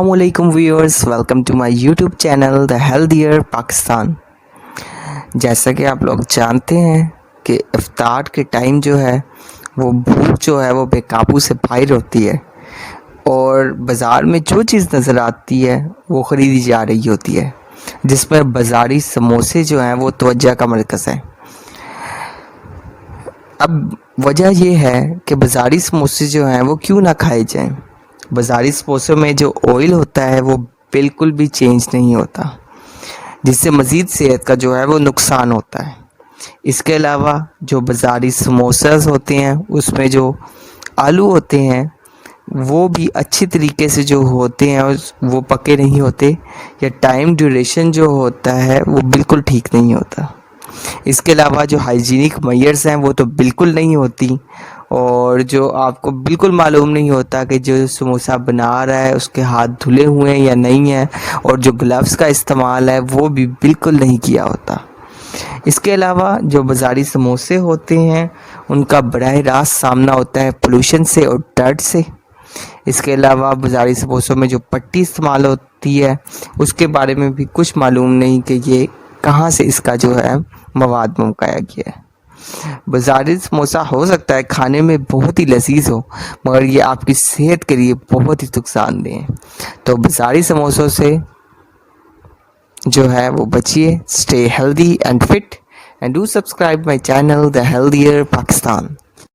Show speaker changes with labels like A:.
A: السلام علیکم viewers, welcome to my YouTube channel the healthier Pakistan. جیسا کہ آپ لوگ جانتے ہیں کہ افطار کے ٹائم جو ہے وہ بھوک جو ہے وہ بے قابو سے باہر ہوتی ہے، اور بازار میں جو چیز نظر آتی ہے وہ خریدی جا رہی ہوتی ہے، جس میں بازاری سموسے جو ہیں وہ توجہ کا مرکز ہیں۔ اب وجہ یہ ہے کہ بازاری سموسے جو ہیں وہ کیوں نہ کھائے جائیں۔ بازاری سموسوں میں جو آئل ہوتا ہے وہ بالکل بھی چینج نہیں ہوتا، جس سے مزید صحت کا جو ہے وہ نقصان ہوتا ہے۔ اس کے علاوہ جو بازاری سموساز ہوتے ہیں اس میں جو آلو ہوتے ہیں وہ بھی اچھی طریقے سے جو ہوتے ہیں وہ پکے نہیں ہوتے، یا ٹائم ڈیوریشن جو ہوتا ہے وہ بالکل ٹھیک نہیں ہوتا۔ اس کے علاوہ جو ہائیجینک میئرز ہیں وہ تو بالکل نہیں ہوتی، اور جو آپ کو بالکل معلوم نہیں ہوتا کہ جو سموسہ بنا رہا ہے اس کے ہاتھ دھلے ہوئے ہیں یا نہیں ہیں، اور جو گلوز کا استعمال ہے وہ بھی بالکل نہیں کیا ہوتا۔ اس کے علاوہ جو بازاری سموسے ہوتے ہیں ان کا براہ راست سامنا ہوتا ہے پولوشن سے اور ڈرٹ سے۔ اس کے علاوہ بازاری سموسوں میں جو پٹی استعمال ہوتی ہے اس کے بارے میں بھی کچھ معلوم نہیں کہ یہ کہاں سے اس کا جو ہے مواد منقایا گیا ہے۔ بازاری سموسہ ہو سکتا ہے کھانے میں بہت ہی لذیذ ہو، مگر یہ آپ کی صحت کے لیے بہت ہی نقصان دہ ہے۔ تو بازاری سموسوں سے جو ہے وہ بچیے۔ Stay healthy and fit, and do subscribe my channel the healthier Pakistan.